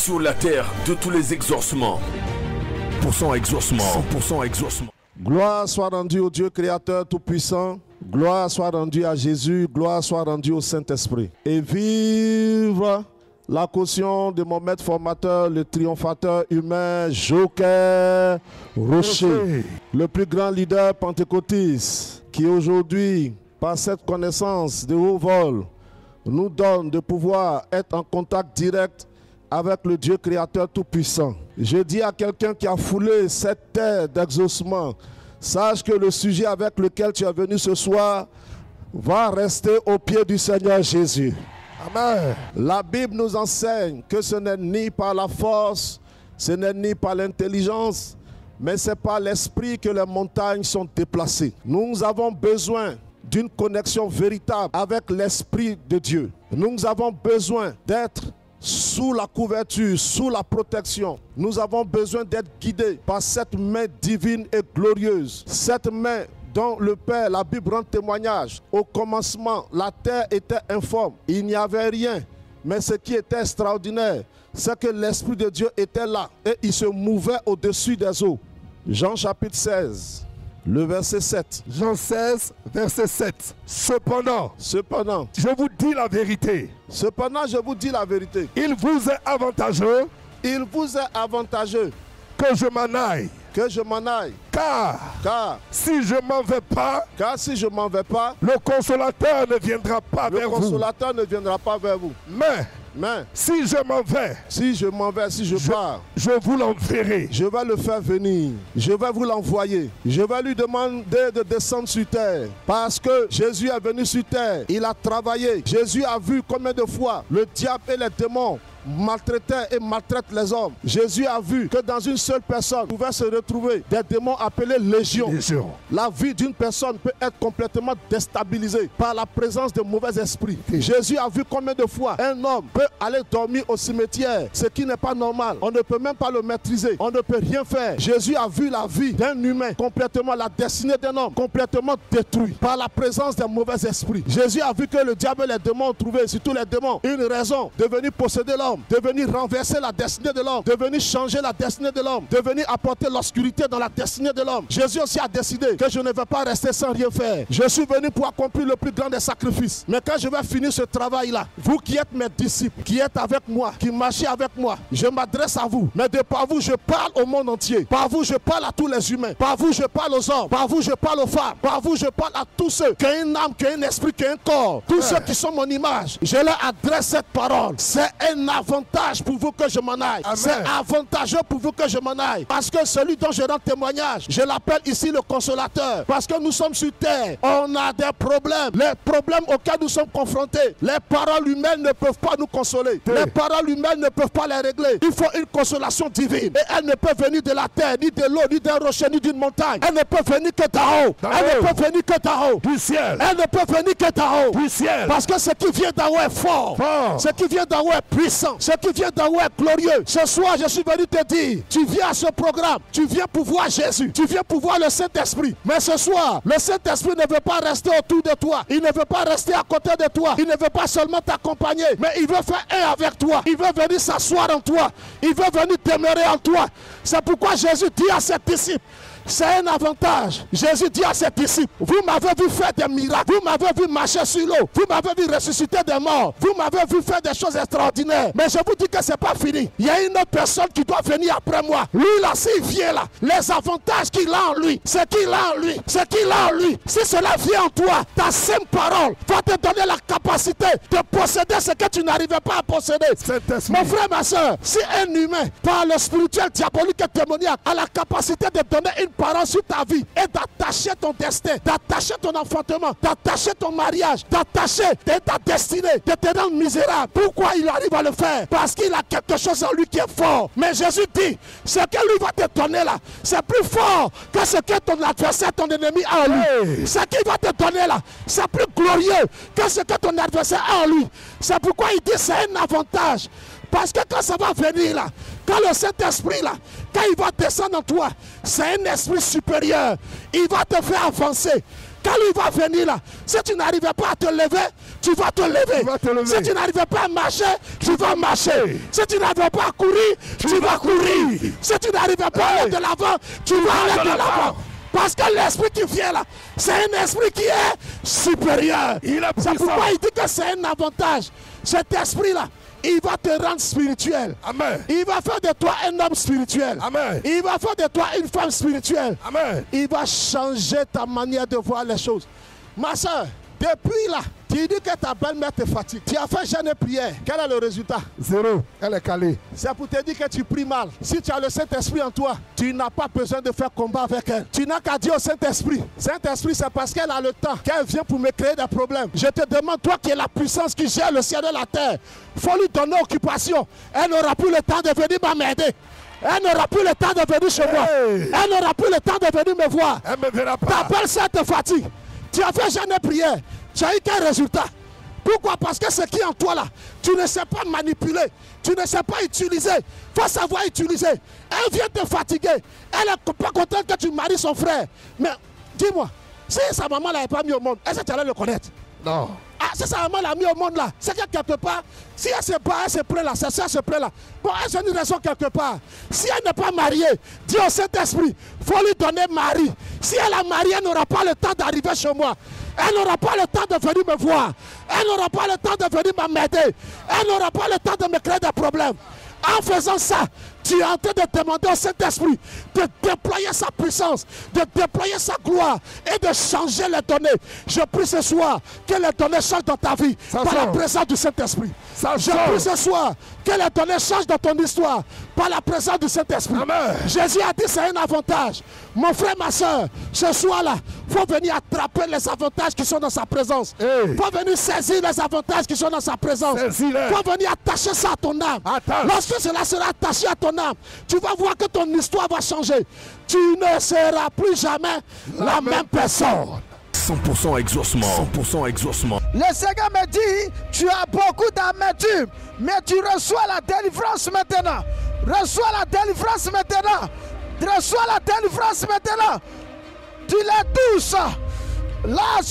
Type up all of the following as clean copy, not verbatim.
sur la terre de tous les exaucements. 100% exaucement, 100% exaucement. Gloire soit rendue au Dieu créateur tout-puissant. Gloire soit rendue à Jésus. Gloire soit rendue au Saint-Esprit. Et vive la caution de mon maître formateur, le triomphateur humain, Joker Rocher. Le plus grand leader pentecôtiste qui aujourd'hui, par cette connaissance de haut vol, nous donne de pouvoir être en contact direct avec le Dieu créateur tout-puissant. Je dis à quelqu'un qui a foulé cette terre d'exaucement, sache que le sujet avec lequel tu es venu ce soir va rester au pied du Seigneur Jésus. Amen. La Bible nous enseigne que ce n'est ni par la force, ce n'est ni par l'intelligence, mais c'est par l'esprit que les montagnes sont déplacées. Nous avons besoin d'une connexion véritable avec l'Esprit de Dieu. Nous avons besoin d'être sous la couverture, sous la protection. Nous avons besoin d'être guidés par cette main divine et glorieuse. Cette main dont le Père, la Bible rend témoignage. Au commencement, la terre était informe. Il n'y avait rien. Mais ce qui était extraordinaire, c'est que l'Esprit de Dieu était là et il se mouvait au-dessus des eaux. Jean chapitre 16. Le verset 7. Jean 16, verset 7. Cependant, je vous dis la vérité. Cependant, je vous dis la vérité. Il vous est avantageux que je m'en aille. Car si je m'en vais pas, le consolateur ne viendra pas vers vous. Mais si je m'en vais, si je pars, je vous l'enverrai. Je vais le faire venir. Je vais vous l'envoyer. Je vais lui demander de descendre sur terre. Parce que Jésus est venu sur terre. Il a travaillé. Jésus a vu combien de fois le diable et les démons maltraitaient et maltraitent les hommes. Jésus a vu que dans une seule personne pouvaient se retrouver des démons appelés légions. La vie d'une personne peut être complètement déstabilisée par la présence de mauvais esprits. Jésus a vu combien de fois un homme peut aller dormir au cimetière, ce qui n'est pas normal. On ne peut même pas le maîtriser. On ne peut rien faire. Jésus a vu la vie d'un humain complètement, la destinée d'un homme complètement détruite par la présence des mauvais esprits. Jésus a vu que le diable et les démons ont trouvé, surtout les démons, une raison de venir posséder l'homme, de venir renverser la destinée de l'homme, de venir changer la destinée de l'homme, de venir apporter l'obscurité dans la destinée de l'homme. Jésus aussi a décidé que je ne vais pas rester sans rien faire. Je suis venu pour accomplir le plus grand des sacrifices. Mais quand je vais finir ce travail-là, vous qui êtes mes disciples, qui êtes avec moi, qui marchez avec moi, je m'adresse à vous. Mais de par vous, je parle au monde entier. Par vous, je parle à tous les humains. Par vous, je parle aux hommes. Par vous, je parle aux femmes. Par vous, je parle à tous ceux qui ont une âme, qui ont un esprit, qui ont un corps. Tous ceux qui sont mon image. Je leur adresse cette parole. C'est un avantage pour vous que je m'en aille. C'est avantageux pour vous que je m'en aille. Parce que celui dont je rends témoignage, je l'appelle ici le consolateur. Parce que nous sommes sur terre. On a des problèmes. Les problèmes auxquels nous sommes confrontés. Les paroles humaines ne peuvent pas nous consoler. Les paroles humaines ne peuvent pas les régler. Il faut une consolation divine. Et elle ne peut venir de la terre, ni de l'eau, ni d'un rocher, ni d'une montagne. Elle ne peut venir que d'en haut. Elle ne peut venir que d'en haut. Du ciel. Elle ne peut venir que d'en haut. Du ciel. Parce que ce qui vient d'en haut est fort. Ce qui vient d'en haut est puissant. Ce qui vient d'en haut est glorieux. Ce soir, je suis venu te dire, tu viens à ce programme, tu viens pour voir Jésus, tu viens pour voir le Saint-Esprit. Mais ce soir, le Saint-Esprit ne veut pas rester autour de toi. Il ne veut pas rester à côté de toi. Il ne veut pas seulement t'accompagner, mais il veut faire un avec toi. Il veut venir s'asseoir en toi. Il veut venir demeurer en toi. C'est pourquoi Jésus dit à ses disciples, c'est un avantage. Jésus dit à ses disciples, vous m'avez vu faire des miracles, vous m'avez vu marcher sur l'eau, vous m'avez vu ressusciter des morts, vous m'avez vu faire des choses extraordinaires. Mais je vous dis que c'est pas fini. Il y a une autre personne qui doit venir après moi. Lui là, s'il vient là, les avantages qu'il a en lui, c'est qu'il a en lui, c'est qu'il a en lui. Si cela vient en toi, ta simple parole va te donner la capacité de posséder ce que tu n'arrivais pas à posséder. Mon frère, ma soeur, si un humain, par le spirituel, diabolique et démoniaque, a la capacité de donner une parole sur ta vie et d'attacher ton destin, d'attacher ton enfantement, d'attacher ton mariage, d'attacher ta destinée, de te rendre misérable. Pourquoi il arrive à le faire? Parce qu'il a quelque chose en lui qui est fort. Mais Jésus dit, ce que lui va te donner là, c'est plus fort que ce que ton adversaire, ton ennemi a en lui. Ce qu'il va te donner là, c'est plus glorieux que ce que ton adversaire a en lui. C'est pourquoi il dit c'est un avantage. Parce que quand ça va venir là, quand le Saint-Esprit là, quand il va descendre en toi, c'est un esprit supérieur. Il va te faire avancer. Quand il va venir là, si tu n'arrives pas à te lever, tu vas te lever. Si tu n'arrives pas à marcher, tu vas marcher. Si tu n'arrives pas à courir, tu vas courir. Si tu n'arrives pas à aller de l'avant, tu vas aller de l'avant. Parce que l'esprit qui vient là, c'est un esprit qui est supérieur. C'est pourquoi il dit que c'est un avantage. Cet esprit-là, il va te rendre spirituel. Amen. Il va faire de toi un homme spirituel. Amen. Il va faire de toi une femme spirituelle. Amen. Il va changer ta manière de voir les choses. Ma soeur, depuis là, tu dis que ta belle-mère te fatigue. Tu as fait jeûne et prière. Quel est le résultat? 0. Elle est calée. C'est pour te dire que tu pries mal. Si tu as le Saint-Esprit en toi, tu n'as pas besoin de faire combat avec elle. Tu n'as qu'à dire au Saint-Esprit. Saint-Esprit, c'est parce qu'elle a le temps qu'elle vient pour me créer des problèmes. Je te demande, toi qui es la puissance qui gère le ciel et la terre, il faut lui donner occupation. Elle n'aura plus le temps de venir m'aider. Elle n'aura plus le temps de venir chez moi. Elle n'aura plus le temps de venir me voir. Elle ne me verra pas. Ta belle-sœur te fatigue. Tu as fait jeûne et prière. Tu as eu quel résultat? Pourquoi? Parce que ce qui est en toi là, tu ne sais pas manipuler, tu ne sais pas utiliser. Il faut savoir utiliser. Elle vient te fatiguer. Elle n'est pas contente que tu maries son frère. Mais dis-moi, si sa maman ne l'avait pas mis au monde, est-ce que tu allais le connaître? Non. Ah, si sa maman l'a mis au monde là, c'est que quelque part, si elle se bat, elle se plaît là, elle se plaît là. Bon, elle a une raison quelque part. Si elle n'est pas mariée, dis au Saint-Esprit, il faut lui donner mari. Si elle a marié, elle n'aura pas le temps d'arriver chez moi. Elle n'aura pas le temps de venir me voir. Elle n'aura pas le temps de venir m'aider. Elle n'aura pas le temps de me créer des problèmes. En faisant ça, tu es en train de demander au Saint-Esprit de déployer sa puissance, de déployer sa gloire et de changer les données. Je prie ce soir que les données changent dans ta vie par la présence du Saint-Esprit. Je prie ce soir que les données changent dans ton histoire par la présence du Saint-Esprit. Jésus a dit c'est un avantage. Mon frère, ma soeur, ce soir-là, il faut venir attraper les avantages qui sont dans sa présence. Il faut venir saisir les avantages qui sont dans sa présence. Il faut venir attacher ça à ton âme. Lorsque cela sera attaché à ton âme, tu vas voir que ton histoire va changer. Tu ne seras plus jamais la même personne. 100% exaucement. 100% exaucement. Le Seigneur me dit, tu as beaucoup d'amertume, mais tu reçois la délivrance maintenant. Reçois la délivrance maintenant. Reçois la délivrance maintenant. Tu les touches. Là,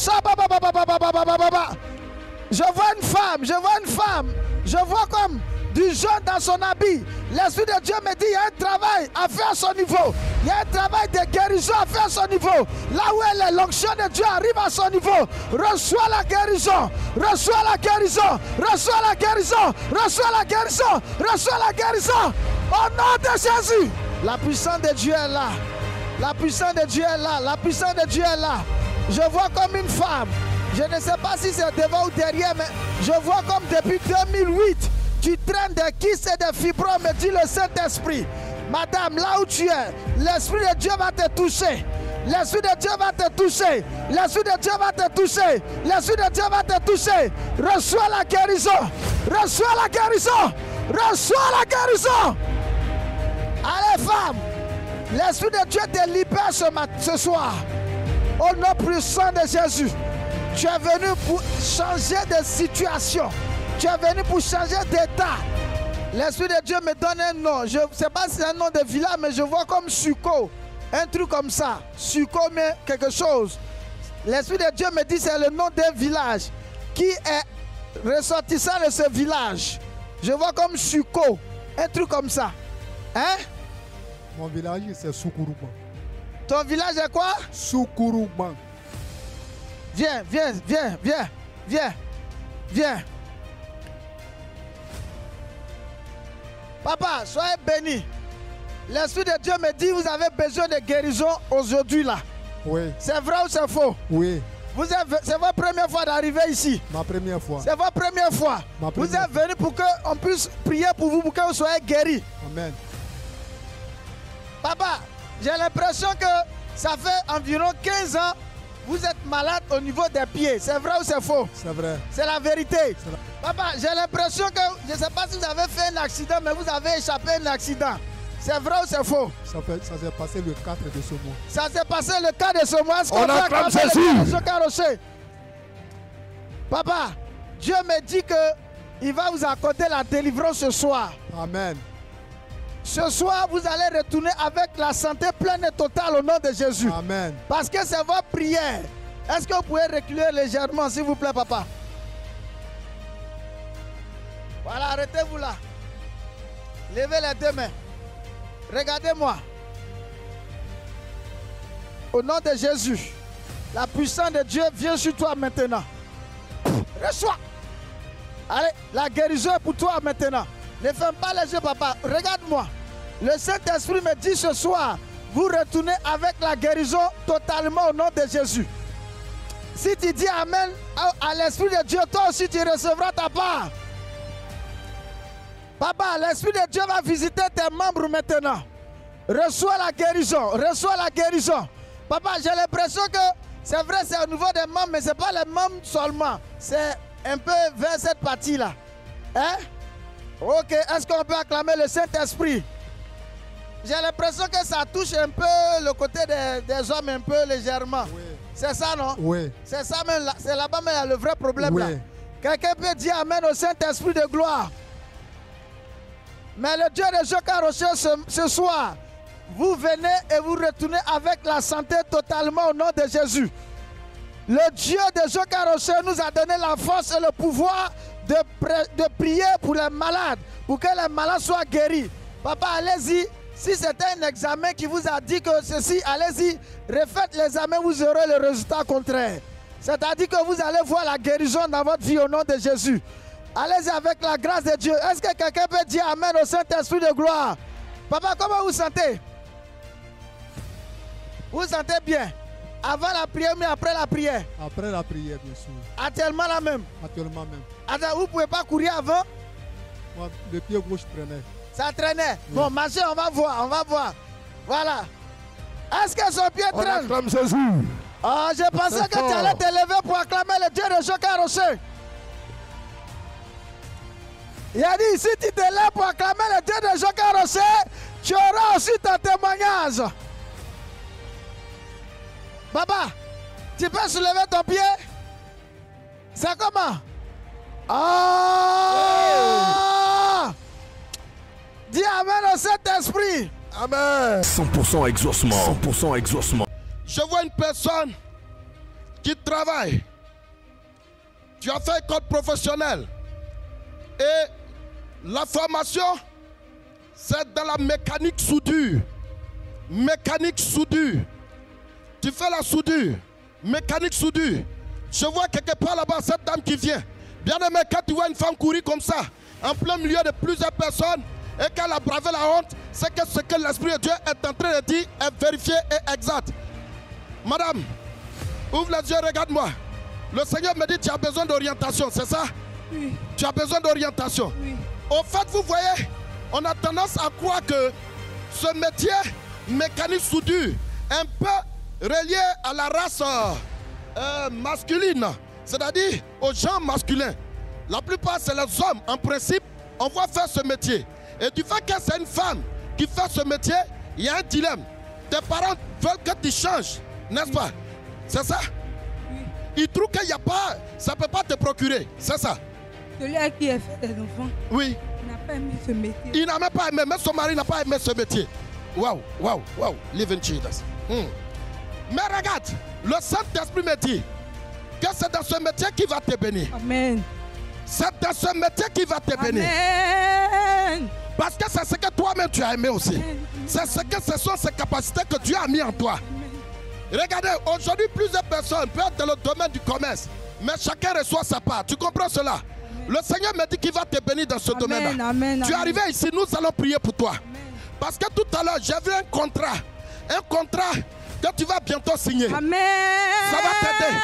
je vois une femme, je vois comme du jaune dans son habit. L'Esprit de Dieu me dit, il y a un travail à faire à son niveau. Il y a un travail de guérison à faire à son niveau. Là où elle est, l'onction de Dieu arrive à son niveau. Reçois la guérison. Reçois la guérison. Reçois la guérison. Reçois la guérison. Reçois la guérison. Au nom de Jésus. La puissance de Dieu est là. La puissance de Dieu est là. La puissance de Dieu est là. Je vois comme une femme. Je ne sais pas si c'est devant ou derrière, mais je vois comme depuis 2008. Tu traînes des kystes et des fibromes, me dit le Saint-Esprit. Madame, là où tu es, l'Esprit de Dieu va te toucher. L'Esprit de Dieu va te toucher. L'Esprit de Dieu va te toucher. L'Esprit de Dieu va te toucher. Reçois la guérison. Reçois la guérison. Reçois la guérison. Allez, femme. L'Esprit de Dieu te libère ce soir. Au nom puissant de Jésus. Tu es venu pour changer de situation. Tu es venu pour changer d'état. L'Esprit de Dieu me donne un nom. Je ne sais pas si c'est un nom de village, mais je vois comme Suko. Un truc comme ça. Suko, mais quelque chose. L'Esprit de Dieu me dit que c'est le nom d'un village. Qui est ressortissant de ce village? Je vois comme Suko. Un truc comme ça. Hein? Mon village, c'est Sukuruban. Ton village est quoi? Sukuruban. Viens, viens, viens, viens, viens, viens. Papa, soyez bénis. L'Esprit de Dieu me dit, vous avez besoin de guérison aujourd'hui là. Oui. C'est vrai ou c'est faux? Oui. C'est votre première fois d'arriver ici? Ma première fois. C'est votre première fois. Vous êtes venu pour qu'on puisse prier pour vous, pour que vous soyez guéris. Amen. Papa, j'ai l'impression que ça fait environ 15 ans vous êtes malade au niveau des pieds. C'est vrai ou c'est faux? C'est vrai. C'est la vérité. Papa, j'ai l'impression que, je ne sais pas si vous avez fait un accident, mais vous avez échappé à un accident. C'est vrai ou c'est faux? Ça s'est passé le 4 de ce mois. Ça s'est passé le 4 de ce mois. On acclame Jésus. Papa, Dieu me dit qu'il va vous accorder la délivrance ce soir. Amen. Ce soir, vous allez retourner avec la santé pleine et totale au nom de Jésus. Amen. Parce que c'est votre prière. Est-ce que vous pouvez reculer légèrement, s'il vous plaît, papa? Voilà, arrêtez-vous là. Levez les deux mains. Regardez-moi. Au nom de Jésus, la puissance de Dieu vient sur toi maintenant. Reçois. Allez, la guérison est pour toi maintenant. Ne ferme pas les yeux, papa. Regarde-moi. Le Saint-Esprit me dit ce soir, vous retournez avec la guérison totalement au nom de Jésus. Si tu dis Amen à l'Esprit de Dieu, toi aussi tu recevras ta part. Papa, l'Esprit de Dieu va visiter tes membres maintenant. Reçois la guérison, reçois la guérison. Papa, j'ai l'impression que c'est vrai, c'est au niveau des membres, mais ce n'est pas les membres seulement. C'est un peu vers cette partie-là. Hein? Ok, est-ce qu'on peut acclamer le Saint-Esprit? J'ai l'impression que ça touche un peu le côté des hommes, un peu légèrement. Oui. C'est ça, non? Oui. C'est ça même, c'est là-bas mais il y a le vrai problème là. Quelqu'un peut dire Amen au Saint-Esprit de gloire. Mais le Dieu de Jokaroché ce soir, vous venez et vous retournez avec la santé totalement au nom de Jésus. Le Dieu de Jokaroché nous a donné la force et le pouvoir de prier pour les malades, pour que les malades soient guéris. Papa, allez-y. Si c'était un examen qui vous a dit que ceci, allez-y, refaites l'examen, vous aurez le résultat contraire. C'est-à-dire que vous allez voir la guérison dans votre vie au nom de Jésus. Allez-y avec la grâce de Dieu. Est-ce que quelqu'un peut dire Amen au Saint-Esprit de gloire? Papa, comment vous sentez? Vous sentez bien? Avant la prière, mais après la prière? Après la prière, bien sûr. Actuellement là même? Actuellement même. Attends, vous ne pouvez pas courir avant? Moi, le pied gauche traînait. Ça traînait? Oui. Bon, marchez, on va voir, on va voir. Voilà. Est-ce que son pied traîne? On acclame Jésus. Ah, je pensais que tu allais te lever pour acclamer le Dieu de Jokaroché. Il a dit, si tu te lèves pour acclamer le Dieu de Jokaroché, tu auras aussi ton témoignage. Baba, tu peux soulever ton pied? C'est comment? Ah! Dis Amen au Saint-Esprit. Amen. 100% exaucement. 100% exaucement. Je vois une personne qui travaille. Tu as fait école professionnelle. Et la formation, c'est dans la mécanique soudure. Mécanique soudure. Tu fais la soudure. Mécanique soudure. Je vois quelque part là-bas cette dame qui vient. Bien aimé, quand tu vois une femme courir comme ça, en plein milieu de plusieurs personnes, et qu'elle a bravé la honte, c'est que ce que l'Esprit de Dieu est en train de dire est vérifié et exact. Madame, ouvre les yeux, regarde-moi. Le Seigneur me dit tu as besoin d'orientation, c'est ça? Oui. Tu as besoin d'orientation. Oui. Au fait, vous voyez, on a tendance à croire que ce métier mécanique soudure est un peu relié à la race masculine, c'est-à-dire aux gens masculins. La plupart, c'est les hommes, en principe, on va faire ce métier. Et du fait que c'est une femme qui fait ce métier, il y a un dilemme. Tes parents veulent que tu changes, n'est-ce pas? C'est ça? Oui. Ils trouvent qu'il n'y a pas, ça ne peut pas te procurer, c'est ça? Celui à qui est fait des enfants, oui. Il n'a pas aimé ce métier. Il n'a même pas aimé, même son mari n'a pas aimé ce métier. Waouh, waouh, waouh, living Jesus. Mais regarde, le Saint-Esprit me dit que c'est dans ce métier qui va te bénir. Amen. C'est dans ce métier qui va te bénir. Amen. Parce que c'est ce que toi-même tu as aimé aussi. C'est ce que ce sont ces capacités que Dieu a mis en toi. Amen. Regardez, aujourd'hui plusieurs personnes peuvent être dans le domaine du commerce, mais chacun reçoit sa part. Tu comprends cela? Amen. Le Seigneur me dit qu'il va te bénir dans ce domaine-là. Tu es arrivé ici, nous allons prier pour toi. Amen. Parce que tout à l'heure, j'ai vu un contrat que tu vas bientôt signer. Amen. Ça va t'aider.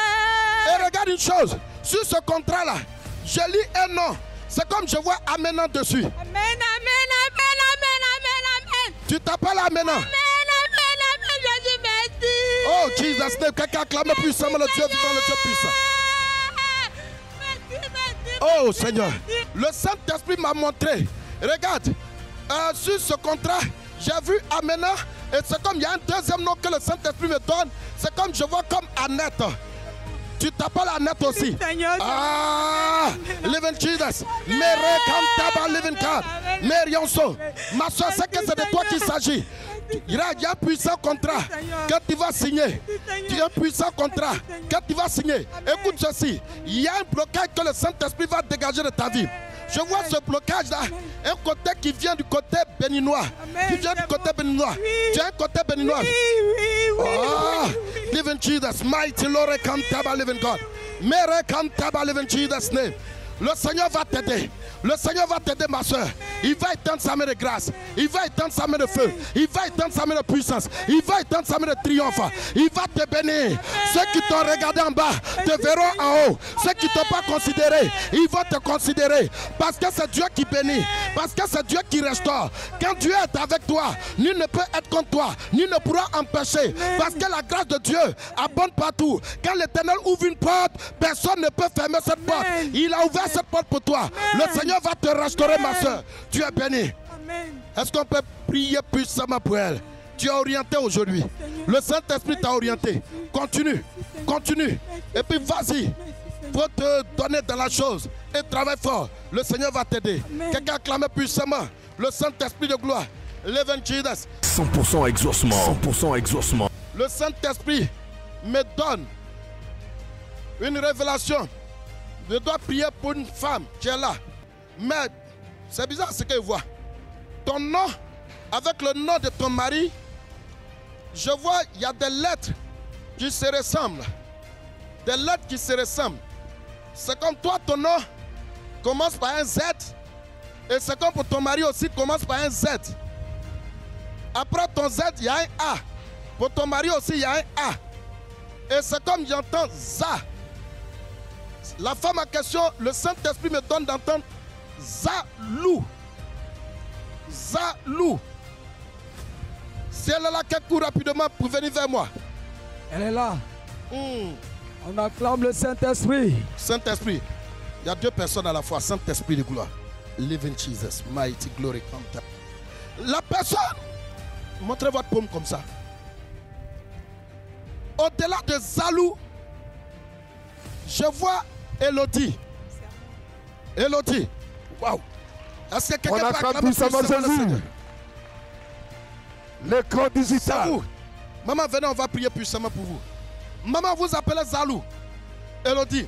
Et regarde une chose, sur ce contrat-là, je lis un nom. C'est comme je vois Amenant dessus. Amen, amen, amen, amen, amen, amen. Tu t'appelles Amenant. Amen, amen, amen, Jésus, merci. Oh, Jesus, quelqu'un acclame puissamment le Dieu vivant, le Dieu puissant. Merci, merci. Oh, Seigneur, le Saint-Esprit m'a montré. Regarde, sur ce contrat, j'ai vu Amenant. Et c'est comme il y a un deuxième nom que le Saint-Esprit me donne. C'est comme je vois comme Annette. Tu t'appelles Annette aussi. Ah, Living Jesus. Mere Kantaba Living God. Mere Yonso. Ma soeur, c'est que c'est de toi qu'il s'agit. Il y a un puissant contrat que tu vas signer. Il y a un puissant contrat que tu vas signer. Écoute ceci. Il y a un blocage que le Saint-Esprit va dégager de ta vie. Je vois ce blocage-là, un côté qui vient du côté béninois. Qui vient du côté béninois. Tu as un côté béninois. Oh, live in Jesus, mighty Lord, come taba, live in God. Mere come taba, live in Jesus' name. Le Seigneur va t'aider. Le Seigneur va t'aider, ma soeur. Il va étendre sa main de grâce. Il va étendre sa main de feu. Il va étendre sa main de puissance. Il va étendre sa main de triomphe. Il va te bénir. Ceux qui t'ont regardé en bas te verront en haut. Ceux qui ne t'ont pas considéré, ils vont te considérer. Parce que c'est Dieu qui bénit. Parce que c'est Dieu qui restaure. Quand Dieu est avec toi, nul ne peut être contre toi. Nul ne pourra empêcher. Parce que la grâce de Dieu abonde partout. Quand l'Éternel ouvre une porte, personne ne peut fermer cette porte. Il a ouvert cette porte pour toi. Le Seigneur va te restaurer, ma soeur. Tu es béni. Est-ce qu'on peut prier puissamment pour elle? Tu es orienté aujourd'hui. Le Saint-Esprit t'a orienté. Continue. Continue. Et puis vas-y. Pour te donner de la chose. Et travaille fort. Le Seigneur va t'aider. Quelqu'un acclame puissamment. Le Saint-Esprit de gloire. Live in Jesus. 100% exaucement. 100% exaucement. Le Saint-Esprit me donne une révélation. Je dois prier pour une femme qui est là. Mais c'est bizarre ce qu'elle voit. Ton nom, avec le nom de ton mari, je vois, il y a des lettres qui se ressemblent. Des lettres qui se ressemblent. C'est comme toi, ton nom commence par un Z. Et c'est comme pour ton mari aussi, commence par un Z. Après ton Z, il y a un A. Pour ton mari aussi, il y a un A. Et c'est comme j'entends ZA. La femme en question, le Saint-Esprit me donne d'entendre Zalou. Zalou. Si elle est là, qu'elle court rapidement pour venir vers moi. Elle est là. On acclame le Saint-Esprit. Saint-Esprit. Il y a deux personnes à la fois. Saint-Esprit de gloire. Live in Jesus. Mighty glory come. La personne. Montrez votre paume comme ça. Au-delà de Zalou, je vois Elodie. Elodie. Waouh. Est-ce que quelqu'un peut acclamer puissamment Jésus? L'écran digital. C'est vous. Maman, venez, on va prier puissamment pour vous. Maman, vous appelez Zalou. Elodie.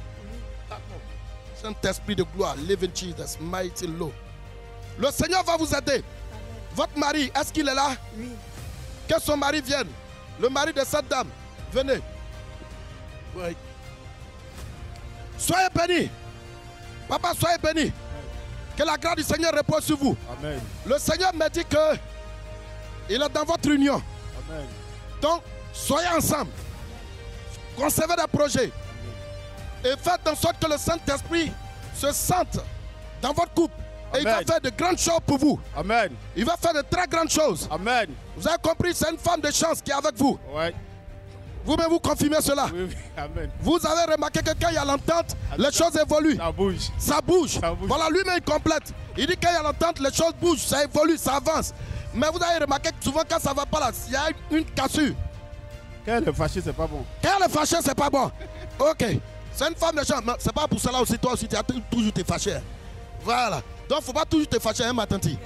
Saint-Esprit de gloire. Live in Jesus. Mighty Lord. Le Seigneur va vous aider. Votre mari, est-ce qu'il est là? Oui. Que son mari vienne. Le mari de cette dame. Venez. Oui. Soyez bénis. Papa, soyez bénis. Que la grâce du Seigneur repose sur vous. Amen. Le Seigneur me dit que il est dans votre union. Amen. Donc, soyez ensemble. Conservez des projets. Et faites en sorte que le Saint-Esprit se sente dans votre couple. Et il va faire de grandes choses pour vous. Amen. Il va faire de très grandes choses. Amen. Vous avez compris, c'est une femme de chance qui est avec vous. Ouais. Vous-même vous confirmez cela. Oui, oui. Amen. Vous avez remarqué que quand il y a l'entente, les choses évoluent. Ça bouge. Ça bouge. Ça bouge. Voilà, lui-même il complète. Il dit quand il y a l'entente, les choses bougent, ça évolue, ça avance. Mais vous avez remarqué que souvent quand ça ne va pas là, il y a une cassure. Quand elle est fâchée, c'est pas bon. Quand elle est fâchée, c'est pas bon. Ok. C'est une femme de chance. Mais c'est pas pour cela aussi, toi aussi, tu as toujours été fâché. Voilà. Donc il ne faut pas toujours te fâcher, hein, ma tante. Et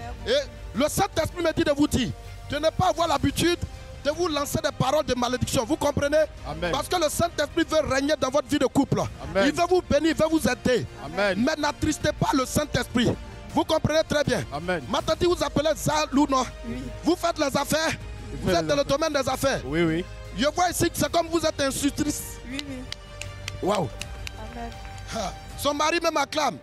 le Saint-Esprit me dit de vous dire de ne pas avoir l'habitude de vous lancer des paroles de malédiction. Vous comprenez? Amen. Parce que le Saint-Esprit veut régner dans votre vie de couple. Amen. Il veut vous bénir, il veut vous aider. Amen. Mais n'attristez pas le Saint-Esprit. Vous comprenez très bien. Amen. Ma tante, vous appelez Zalou, non? Oui. Vous faites les affaires. Vous êtes dans le domaine des affaires. Oui, oui. Je vois ici que c'est comme vous êtes institutrice. Oui, oui. Waouh. Amen. Son mari même acclame.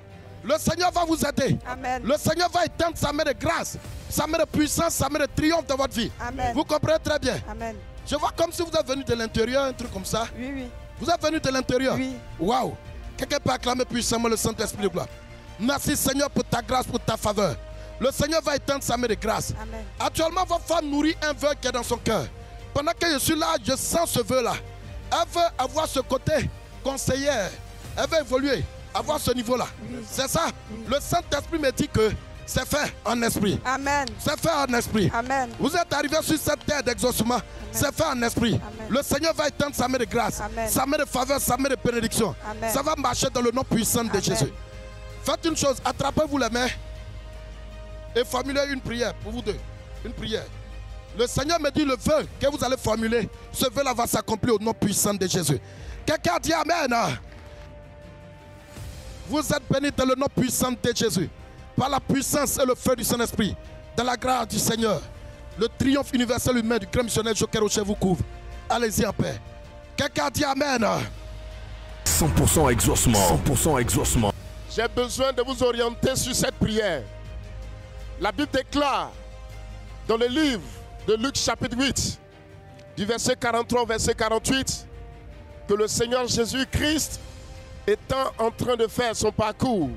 Le Seigneur va vous aider. Amen. Le Seigneur va éteindre sa main de grâce, sa main de puissance, sa main de triomphe dans votre vie. Amen. Vous comprenez très bien. Amen. Je vois comme si vous êtes venu de l'intérieur, un truc comme ça. Oui, oui. Vous êtes venu de l'intérieur. Oui. Waouh. Quelqu'un peut acclamer puissamment le Saint-Esprit de gloire. Merci Seigneur pour ta grâce, pour ta faveur. Le Seigneur va éteindre sa main de grâce. Amen. Actuellement, votre femme nourrit un vœu qui est dans son cœur. Pendant que je suis là, je sens ce vœu-là. Elle veut avoir ce côté conseillère. Elle veut évoluer, avoir ce niveau-là. Oui. C'est ça. Oui. Le Saint-Esprit me dit que c'est fait en esprit. Amen. C'est fait en esprit. Amen. Vous êtes arrivé sur cette terre d'exaucement. C'est fait en esprit. Amen. Le Seigneur va étendre sa main de grâce, Amen. sa main de faveur, sa main de bénédiction. Amen. Ça va marcher dans le nom puissant de Amen. Jésus. Faites une chose, attrapez-vous les mains et formulez une prière pour vous deux. Une prière. Le Seigneur me dit le vœu que vous allez formuler. Ce vœu-là va s'accomplir au nom puissant de Jésus. Quelqu'un dit Amen. Vous êtes bénis dans le nom puissant de Jésus. Par la puissance et le feu du Saint-Esprit. Dans la grâce du Seigneur. Le triomphe universel humain du grand missionnaire Joker Rocher vous couvre. Allez-y en paix. Quelqu'un dit Amen. 100% exaucement. 100% exaucement. J'ai besoin de vous orienter sur cette prière. La Bible déclare dans le livre de Luc chapitre 8, du verset 43 au verset 48, que le Seigneur Jésus-Christ étant en train de faire son parcours,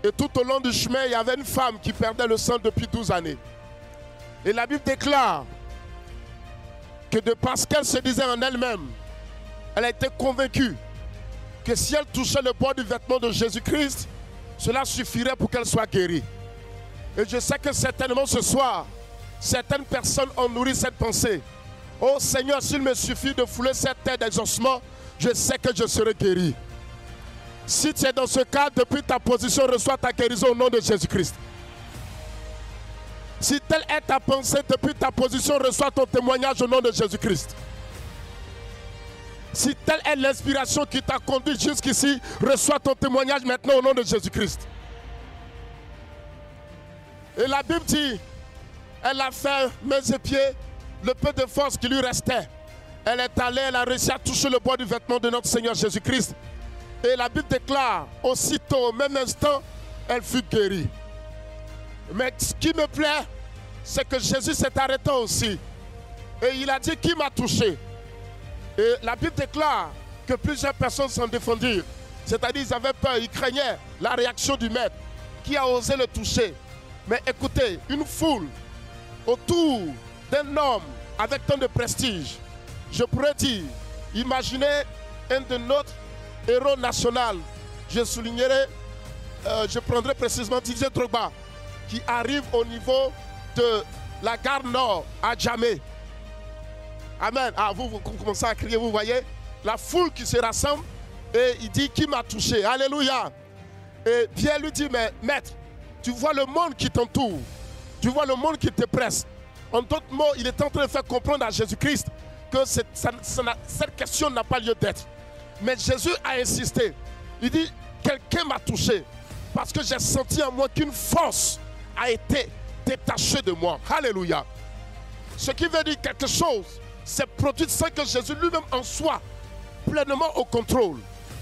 et tout au long du chemin, il y avait une femme qui perdait le sang depuis 12 années. Et la Bible déclare que de parce qu'elle se disait en elle-même, elle a été convaincue que si elle touchait le bord du vêtement de Jésus-Christ, cela suffirait pour qu'elle soit guérie. Et je sais que certainement ce soir, certaines personnes ont nourri cette pensée. Oh Seigneur, s'il me suffit de fouler cette terre d'exaucement, je sais que je serai guéri. Si tu es dans ce cas, depuis ta position, reçois ta guérison au nom de Jésus-Christ. Si telle est ta pensée, depuis ta position, reçois ton témoignage au nom de Jésus-Christ. Si telle est l'inspiration qui t'a conduit jusqu'ici, reçois ton témoignage maintenant au nom de Jésus-Christ. Et la Bible dit, elle a fait mains et pieds, le peu de force qui lui restait. Elle est allée, elle a réussi à toucher le bord du vêtement de notre Seigneur Jésus-Christ. Et la Bible déclare, aussitôt, au même instant, elle fut guérie. Mais ce qui me plaît, c'est que Jésus s'est arrêté aussi. Et il a dit, qui m'a touché? Et la Bible déclare que plusieurs personnes s'en défendirent. C'est-à-dire, ils avaient peur, ils craignaient la réaction du maître. Qui a osé le toucher? Mais écoutez, une foule autour d'un homme avec tant de prestige, je pourrais dire, imaginez un de notre héros national, je soulignerai, je prendrai précisément Didier Drogba, qui arrive au niveau de la gare Nord à Djamé. Amen. Ah, vous commencez à crier, vous voyez la foule qui se rassemble et il dit qui m'a touché. Alléluia. Et Pierre lui dit, mais maître, tu vois le monde qui t'entoure, tu vois le monde qui te presse. En d'autres mots, il est en train de faire comprendre à Jésus-Christ que cette question n'a pas lieu d'être. Mais Jésus a insisté. Il dit, quelqu'un m'a touché parce que j'ai senti en moi qu'une force a été détachée de moi. Alléluia. Ce qui veut dire quelque chose, c'est produit sans que Jésus lui-même en soit pleinement au contrôle.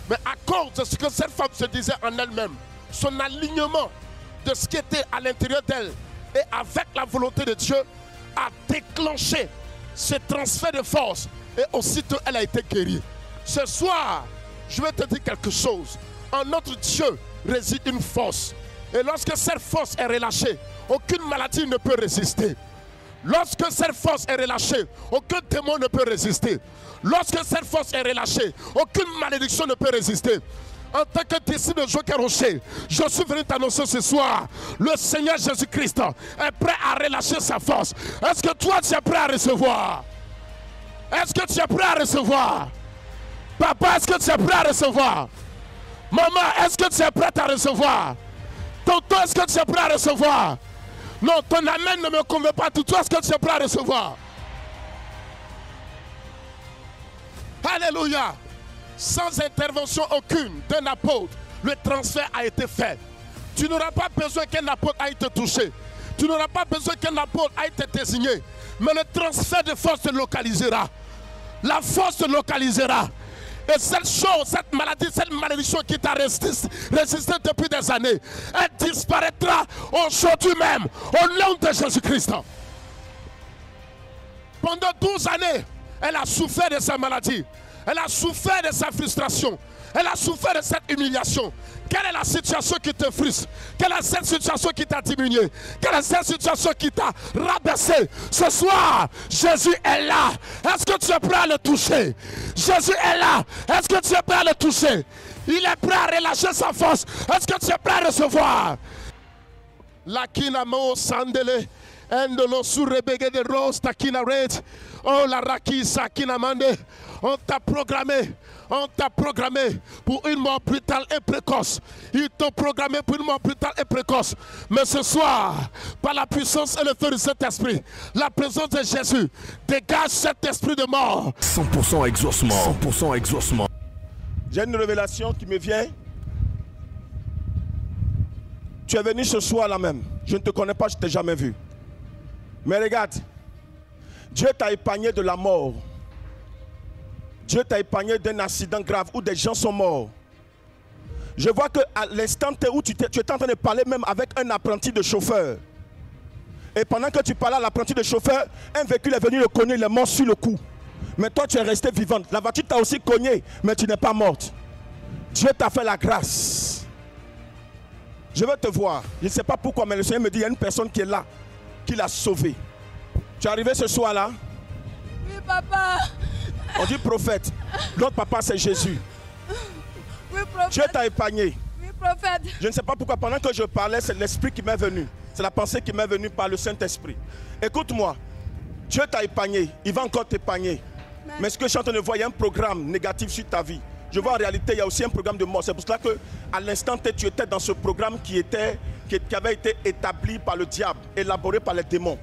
Mais à cause de ce que cette femme se disait en elle-même, son alignement de ce qui était à l'intérieur d'elle et avec la volonté de Dieu a déclenché ce transfert de force et aussitôt elle a été guérie. Ce soir, je vais te dire quelque chose. En notre Dieu réside une force. Et lorsque cette force est relâchée, aucune maladie ne peut résister. Lorsque cette force est relâchée, aucun démon ne peut résister. Lorsque cette force est relâchée, aucune malédiction ne peut résister. En tant que disciple de Joker Rocher, je suis venu t'annoncer ce soir, le Seigneur Jésus-Christ est prêt à relâcher sa force. Est-ce que toi tu es prêt à recevoir? Est-ce que tu es prêt à recevoir? Papa, est-ce que tu es prêt à recevoir? Maman, est-ce que tu es prêt à recevoir? Tonton, est-ce que tu es prêt à recevoir? Non, ton amen ne me convainc pas. Toi, est-ce que tu es prêt à recevoir? Alléluia. Sans intervention aucune d'un apôtre, le transfert a été fait. Tu n'auras pas besoin qu'un apôtre aille te toucher. Tu n'auras pas besoin qu'un apôtre aille te désigner. Mais le transfert de force te localisera. La force te localisera. Et cette chose, cette maladie, cette malédiction qui t'a résisté depuis des années, elle disparaîtra aujourd'hui même, au nom de Jésus-Christ. Pendant 12 années, elle a souffert de sa maladie. Elle a souffert de sa frustration. Elle a souffert de cette humiliation. Quelle est la situation qui te frustre? Quelle est cette situation qui t'a diminué? Quelle est cette situation qui t'a rabaissé? Ce soir, Jésus est là. Est-ce que tu es prêt à le toucher? Jésus est là. Est-ce que tu es prêt à le toucher? Il est prêt à relâcher sa force. Est-ce que tu es prêt à recevoir? La kinamo sandele. Endolo surebege de rose takina red. Oh la rakisa kinamande. On t'a programmé pour une mort brutale et précoce. Ils t'ont programmé pour une mort brutale et précoce. Mais ce soir, par la puissance et le feu de cet esprit, la présence de Jésus dégage cet esprit de mort. 100% exaucement. 100% exaucement. J'ai une révélation qui me vient. Tu es venu ce soir là même. Je ne te connais pas, je ne t'ai jamais vu. Mais regarde, Dieu t'a épargné de la mort. Dieu t'a épargné d'un accident grave où des gens sont morts. Je vois qu'à l'instant où tu étais en train de parler même avec un apprenti de chauffeur. Et pendant que tu parlais à l'apprenti de chauffeur, un véhicule est venu le cogner, il est mort sur le coup. Mais toi tu es resté vivante. La voiture t'a aussi cogné, mais tu n'es pas morte. Dieu t'a fait la grâce. Je veux te voir. Je ne sais pas pourquoi, mais le Seigneur me dit, il y a une personne qui est là, qui l'a sauvé. Tu es arrivé ce soir là? Oui, papa. On dit prophète. L'autre papa c'est Jésus. Oui, prophète. Dieu t'a épargné. Oui, prophète. Je ne sais pas pourquoi, pendant que je parlais, c'est l'esprit qui m'est venu. C'est la pensée qui m'est venue par le Saint-Esprit. Écoute-moi, Dieu t'a épargné, il va encore t'épargner. Mais ce que je suis en train de voir, il y a un programme négatif sur ta vie. Je vois en réalité, il y a aussi un programme de mort. C'est pour cela qu'à l'instant T, tu étais dans ce programme qui avait été établi par le diable, élaboré par les démons.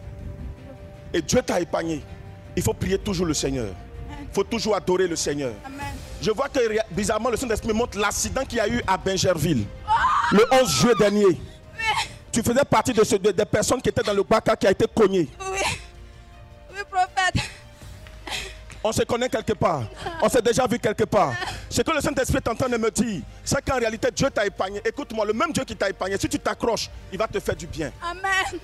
Et Dieu t'a épargné. Il faut prier toujours le Seigneur. Il faut toujours adorer le Seigneur. Amen. Je vois que bizarrement, le Saint-Esprit montre l'accident qu'il y a eu à Bingerville. Le 11 juillet dernier. Oui. Tu faisais partie des personnes qui étaient dans le Baka qui a été cogné. Oui. Oui, prophète. On se connaît quelque part. On s'est déjà vu quelque part. Ce que le Saint-Esprit est en train de me dire, c'est qu'en réalité, Dieu t'a épargné. Écoute-moi, le même Dieu qui t'a épargné, si tu t'accroches, il va te faire du bien. Amen.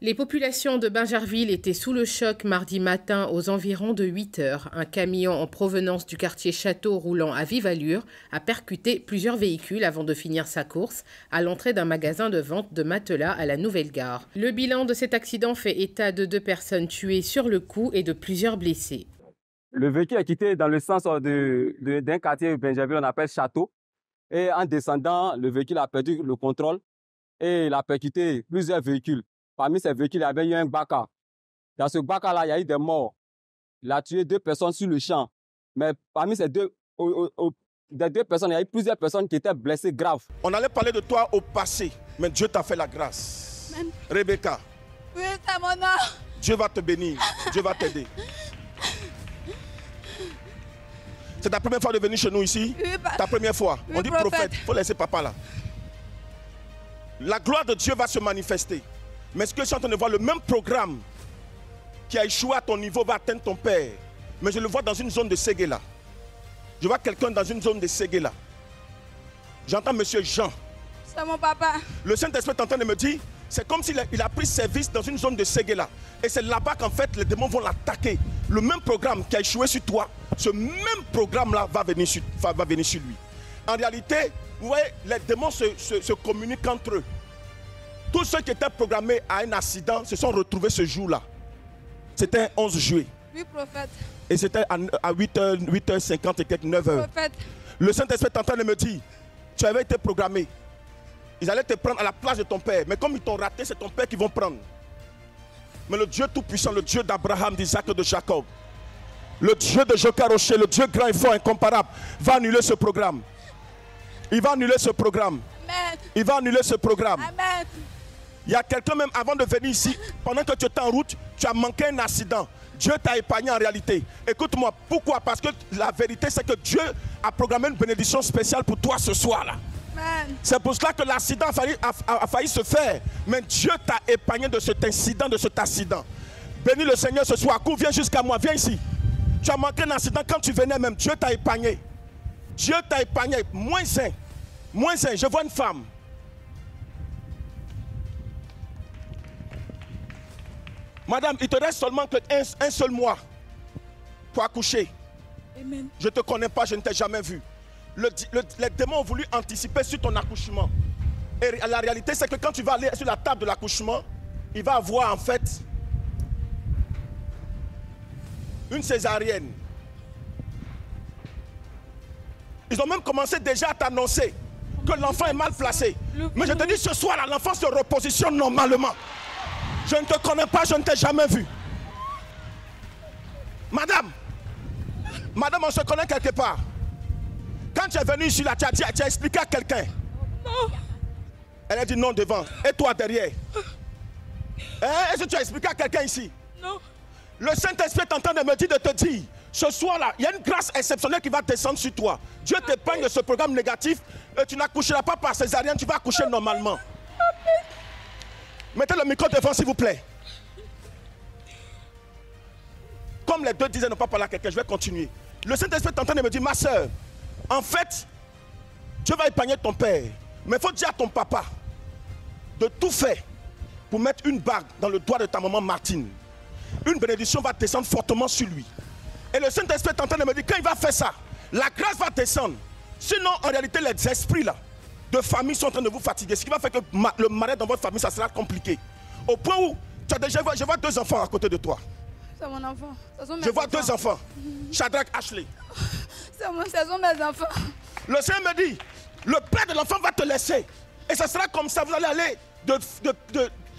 Les populations de Bingerville étaient sous le choc mardi matin aux environs de 8 heures. Un camion en provenance du quartier Château roulant à vive allure a percuté plusieurs véhicules avant de finir sa course à l'entrée d'un magasin de vente de matelas à la Nouvelle Gare. Le bilan de cet accident fait état de 2 personnes tuées sur le coup et de plusieurs blessés. Le véhicule est quitté dans le sens d'un quartier Bingerville, on appelle Château. Et en descendant, le véhicule a perdu le contrôle et il a percuté plusieurs véhicules. Parmi ces véhicules, il y avait eu un Baka. Dans ce Baka-là, il y a eu des morts. Il a tué 2 personnes sur le champ. Mais parmi ces des 2 personnes, il y a eu plusieurs personnes qui étaient blessées graves. On allait parler de toi au passé, mais Dieu t'a fait la grâce. Amen. Rebecca. Oui, c'est mon nom. Dieu va te bénir. Dieu va t'aider. C'est ta première fois de venir chez nous ici? Oui, ta première fois. Oui, on dit prophète. Il faut laisser papa là. La gloire de Dieu va se manifester. Mais ce que je suis en train de voir, le même programme qui a échoué à ton niveau va atteindre ton père. Mais je le vois dans une zone de Séguéla. Je vois quelqu'un dans une zone de Séguéla. J'entends monsieur Jean. C'est mon papa. Le Saint-Esprit est en train de me dire, c'est comme s'il a pris service dans une zone de Séguéla. Et c'est là-bas qu'en fait les démons vont l'attaquer. Le même programme qui a échoué sur toi, ce même programme-là va venir sur lui. En réalité, vous voyez, les démons se communiquent entre eux. Tous ceux qui étaient programmés à un accident se sont retrouvés ce jour-là. C'était 11 juillet. Oui, prophète. Et c'était à 8h50 et quelques 9h. Prophète. Le Saint-Esprit est en train de me dire, tu avais été programmé. Ils allaient te prendre à la place de ton père. Mais comme ils t'ont raté, c'est ton père qu'ils vont prendre. Mais le Dieu Tout-Puissant, le Dieu d'Abraham, d'Isaac et de Jacob, le Dieu de Joka Rocher, le Dieu grand et fort, incomparable, va annuler ce programme. Il va annuler ce programme. Amen. Il va annuler ce programme. Amen. Il y a quelqu'un même avant de venir ici, pendant que tu étais en route, tu as manqué un accident. Dieu t'a épargné en réalité. Écoute-moi, pourquoi? Parce que la vérité c'est que Dieu a programmé une bénédiction spéciale pour toi ce soir-là. C'est pour cela que l'accident a failli se faire. Mais Dieu t'a épargné de cet incident, de cet accident. Bénis le Seigneur ce soir. Cours, viens jusqu'à moi, viens ici. Tu as manqué un accident quand tu venais même. Dieu t'a épargné. Dieu t'a épargné. Moins sain. Moins sain. Je vois une femme. Madame, il te reste seulement un seul mois pour accoucher. Amen. Je ne te connais pas, je ne t'ai jamais vu. Les démons ont voulu anticiper sur ton accouchement. Et la réalité, c'est que quand tu vas aller sur la table de l'accouchement, il va avoir en fait une césarienne. Ils ont même commencé déjà à t'annoncer que l'enfant est mal placé. Mais je te dis ce soir, l'enfant se repositionne normalement. Je ne te connais pas, je ne t'ai jamais vu. Madame, on se connaît quelque part. Quand tu es venu ici, là, tu as expliqué à quelqu'un. Non. Elle a dit non devant. Et toi derrière. Est-ce que tu as expliqué à quelqu'un ici? Non. Le Saint-Esprit est en train de me dire, de te dire, ce soir-là, il y a une grâce exceptionnelle qui va descendre sur toi. Dieu t'épargne de ce programme négatif. Et tu n'accoucheras pas par césarienne, tu vas accoucher normalement. Mettez le micro devant, s'il vous plaît. Comme les deux disaient ne pas parler à quelqu'un, je vais continuer. Le Saint-Esprit est en train de me dire, ma soeur, en fait, Dieu va épargner ton père. Mais il faut dire à ton papa de tout faire pour mettre une bague dans le doigt de ta maman Martine. Une bénédiction va descendre fortement sur lui. Et le Saint-Esprit est en train de me dire, quand il va faire ça, la grâce va descendre. Sinon, en réalité, les esprits là, de famille sont en train de vous fatiguer. Ce qui va faire que le mariage dans votre famille, ça sera compliqué. Au point où, tu as déjà, je vois deux enfants à côté de toi. C'est mon enfant. Je vois deux enfants. Shadrach, Ashley. Ce sont mes enfants. Le Seigneur me dit, le père de l'enfant va te laisser. Et ça sera comme ça, vous allez aller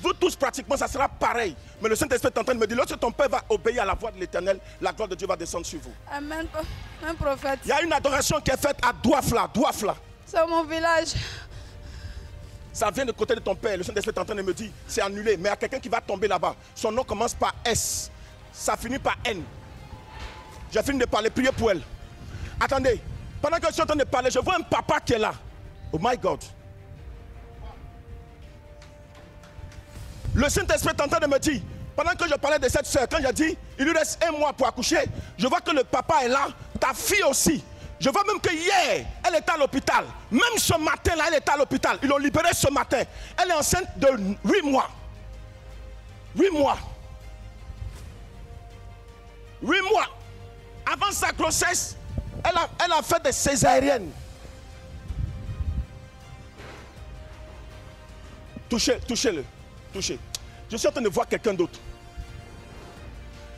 vous tous pratiquement, ça sera pareil. Mais le Saint-Esprit est en train de me dire, lorsque ton père va obéir à la voix de l'Éternel, la gloire de Dieu va descendre sur vous. Amen, un prophète. Il y a une adoration qui est faite à Douafla. C'est mon village. Ça vient de côté de ton père. Le Saint-Esprit est en train de me dire, c'est annulé. Mais il y a quelqu'un qui va tomber là-bas. Son nom commence par S. Ça finit par N. J'ai fini de parler, priez pour elle. Attendez, pendant que je suis en train de parler, je vois un papa qui est là. Oh my God. Le Saint-Esprit est en train de me dire, pendant que je parlais de cette soeur, quand j'ai dit, il lui reste 1 mois pour accoucher, je vois que le papa est là, ta fille aussi. Je vois même que hier, elle était à l'hôpital. Même ce matin-là, elle était à l'hôpital. Ils l'ont libérée ce matin. Elle est enceinte de 8 mois. 8 mois. 8 mois. Avant sa grossesse, elle a fait des césariennes. Touchez-le. Touchez. Je suis en train de voir quelqu'un d'autre.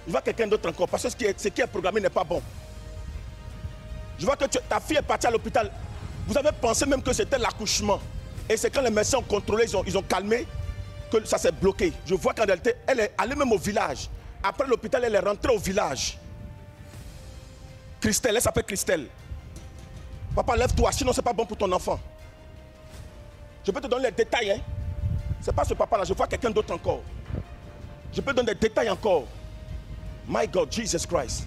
Je vois quelqu'un d'autre encore. Parce que ce qui est programmé n'est pas bon. Je vois que ta fille est partie à l'hôpital. Vous avez pensé même que c'était l'accouchement. Et c'est quand les médecins ont contrôlé, ils ont calmé, que ça s'est bloqué. Je vois qu'en réalité, elle est allée même au village. Après l'hôpital, elle est rentrée au village. Christelle, elle s'appelle Christelle. Papa, lève-toi, sinon c'est pas bon pour ton enfant. Je peux te donner les détails, hein. C'est pas ce papa-là, je vois quelqu'un d'autre encore. Je peux donner des détails encore. My God, Jesus Christ.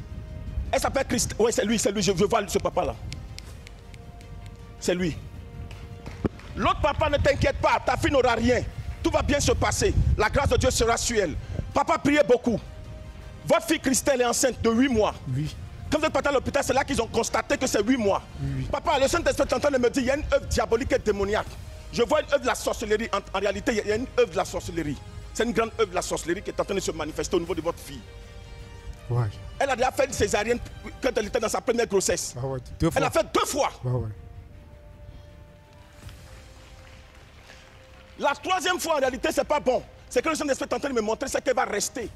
Elle s'appelle Christ. Oui, c'est lui, je vois ce papa-là. C'est lui. L'autre papa, ne t'inquiète pas, ta fille n'aura rien. Tout va bien se passer. La grâce de Dieu sera sur elle. Papa, priez beaucoup. Votre fille Christelle est enceinte de 8 mois. Oui. Quand vous êtes parti à l'hôpital, c'est là qu'ils ont constaté que c'est 8 mois. Oui. Papa, le Saint-Esprit est en train de me dire, il y a une œuvre diabolique et démoniaque. Je vois une œuvre de la sorcellerie. En réalité, il y a une œuvre de la sorcellerie. C'est une grande œuvre de la sorcellerie qui est en train de se manifester au niveau de votre fille. Ouais. Elle a déjà fait une césarienne quand elle était dans sa première grossesse. Ah ouais, 2 fois. Elle a fait 2 fois. Ah ouais. La 3e fois, en réalité, c'est pas bon. C'est que le Saint-Esprit est en train de me montrer ce qu'elle va rester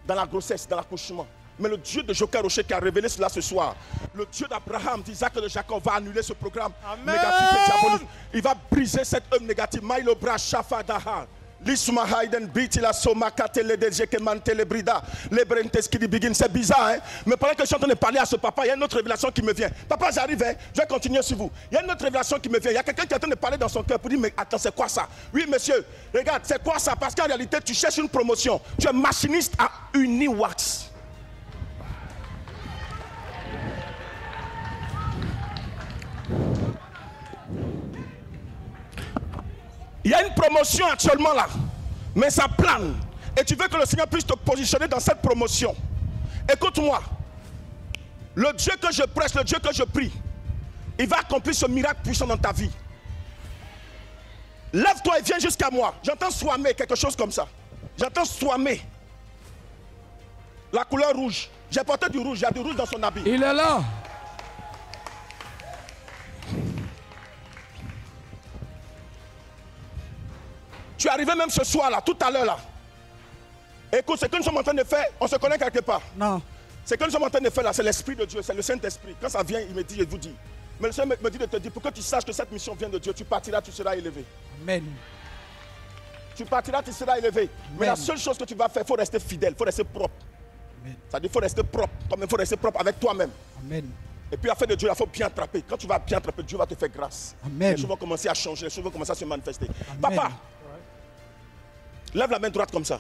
dans la grossesse, dans l'accouchement. Mais le Dieu de Joker Rocher qui a révélé cela ce soir, le Dieu d'Abraham, d'Isaac et de Jacob va annuler ce programme négatif et diabolique. Il va briser cette œuvre négative. Maïlo Bra Shafadaha. C'est bizarre, hein? Mais pendant que je suis en train de parler à ce papa, il y a une autre révélation qui me vient. Papa, j'arrive, hein? Je vais continuer sur vous. Il y a une autre révélation qui me vient. Il y a quelqu'un qui est en train de parler dans son cœur pour dire, mais attends, c'est quoi ça? Oui, monsieur, regarde, c'est quoi ça? Parce qu'en réalité, tu cherches une promotion. Tu es machiniste à Uniwax. Il y a une promotion actuellement là, mais ça plane. Et tu veux que le Seigneur puisse te positionner dans cette promotion. Écoute-moi, le Dieu que je prêche, le Dieu que je prie, il va accomplir ce miracle puissant dans ta vie. Lève-toi et viens jusqu'à moi. J'entends Swamé, quelque chose comme ça. J'entends Swamé. La couleur rouge. J'ai porté du rouge, il y a du rouge dans son habit. Il est là. Tu es arrivé même ce soir là, tout à l'heure là. Écoute, ce que nous sommes en train de faire, on se connaît quelque part. Non. Ce que nous sommes en train de faire là, c'est l'Esprit de Dieu, c'est le Saint-Esprit. Quand ça vient, il me dit, je vous dis. Mais le Seigneur me dit de te dire, pour que tu saches que cette mission vient de Dieu, tu partiras, tu seras élevé. Amen. Tu partiras, tu seras élevé. Amen. Mais la seule chose que tu vas faire, il faut rester fidèle, il faut rester propre. Ça dit qu'il faut rester propre. Comme il faut rester propre avec toi-même. Amen. Et puis, afin de Dieu, il faut bien attraper. Quand tu vas bien attraper, Dieu va te faire grâce. Amen. Les choses vont commencer à changer, les choses vont commencer à se manifester. Amen. Papa, lève la main droite comme ça.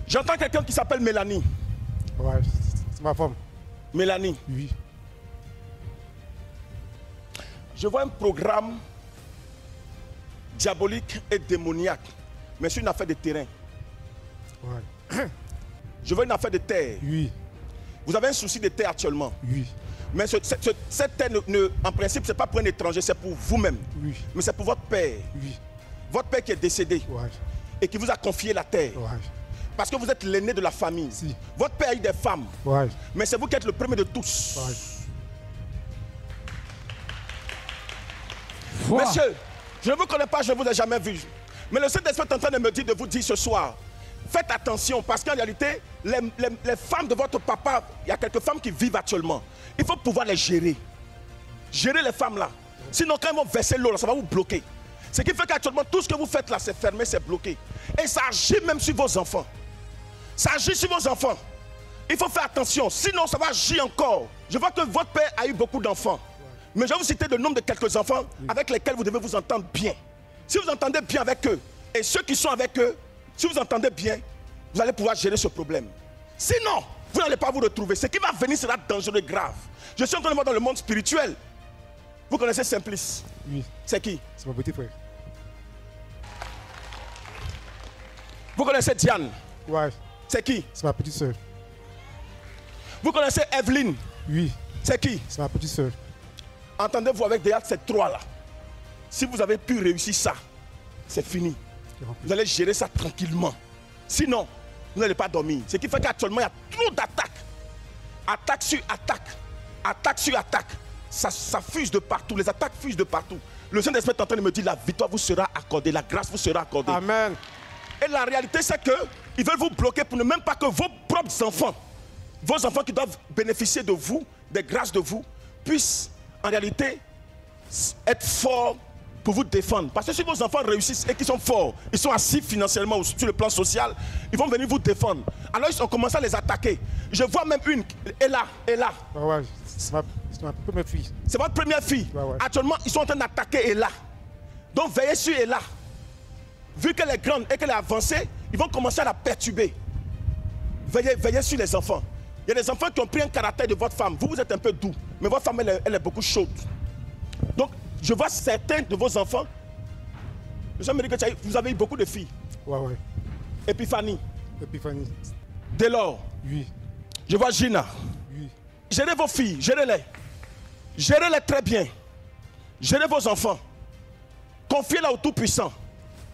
J'entends quelqu'un qui s'appelle Mélanie. Ouais, c'est ma femme. Mélanie. Oui. Je vois un programme diabolique et démoniaque. Mais c'est une affaire de terrain. Ouais. Je vois une affaire de terre. Oui. Vous avez un souci de terre actuellement. Oui. Mais cette terre, en principe, ce n'est pas pour un étranger, c'est pour vous-même. Oui. Mais c'est pour votre père. Oui. Votre père qui est décédé. Ouais. Et qui vous a confié la terre. Ouais. Parce que vous êtes l'aîné de la famille. Si. Votre père a eu des femmes. Ouais. Mais c'est vous qui êtes le premier de tous. Ouais. Monsieur, je ne vous connais pas, je ne vous ai jamais vu. Mais le Saint-Esprit est en train de me dire, de vous dire ce soir, faites attention parce qu'en réalité, les femmes de votre papa, il y a quelques femmes qui vivent actuellement. Il faut pouvoir les gérer. Gérer les femmes là. Sinon, quand ils vont verser l'eau, ça va vous bloquer. Ce qui fait qu'actuellement, tout ce que vous faites là, c'est fermé, c'est bloqué. Et ça agit même sur vos enfants. Ça agit sur vos enfants. Il faut faire attention, sinon ça va agir encore. Je vois que votre père a eu beaucoup d'enfants. Mais je vais vous citer le nom de quelques enfants avec lesquels vous devez vous entendre bien. Si vous entendez bien avec eux, et ceux qui sont avec eux, si vous entendez bien, vous allez pouvoir gérer ce problème. Sinon, vous n'allez pas vous retrouver. Ce qui va venir sera dangereux et grave. Je suis en train de voir dans le monde spirituel. Vous connaissez Simplice? Oui. C'est qui? C'est mon petit frère. Vous connaissez Diane? Ouais. C'est qui? C'est ma petite soeur. Vous connaissez Evelyne? Oui. C'est qui? C'est ma petite soeur. Entendez-vous avec déjà ces trois-là. Si vous avez pu réussir ça, c'est fini. Vous allez gérer ça tranquillement. Sinon, vous n'allez pas dormir. Ce qui fait qu'actuellement, il y a trop d'attaques. Attaque sur attaque. Attaque sur attaque. Ça fuse de partout. Les attaques fusent de partout. Le Saint-Esprit est en train de me dire, la victoire vous sera accordée. La grâce vous sera accordée. Amen. Et la réalité, c'est qu'ils veulent vous bloquer pour ne même pas que vos propres enfants, vos enfants qui doivent bénéficier de vous, des grâces de vous, puissent en réalité être forts pour vous défendre. Parce que si vos enfants réussissent et qu'ils sont forts, ils sont assis financièrement ou sur le plan social, ils vont venir vous défendre. Alors ils ont commencé à les attaquer. Je vois même une, Ella. Ouais, c'est ma première fille. C'est votre première fille. Ouais. Actuellement, ils sont en train d'attaquer Ella. Donc veillez sur Ella. Vu qu'elle est grande et qu'elle est avancée, ils vont commencer à la perturber. Veillez sur les enfants. Il y a des enfants qui ont pris un caractère de votre femme. Vous êtes un peu doux, mais votre femme, elle est beaucoup chaude. Donc, je vois certains de vos enfants. Je me dis que vous avez eu beaucoup de filles. Ouais. Épiphanie. Délors. Oui. Je vois Gina. Oui. Gérez vos filles, gérez-les. Gérez-les très bien. Gérez vos enfants. Confiez-les au Tout-Puissant.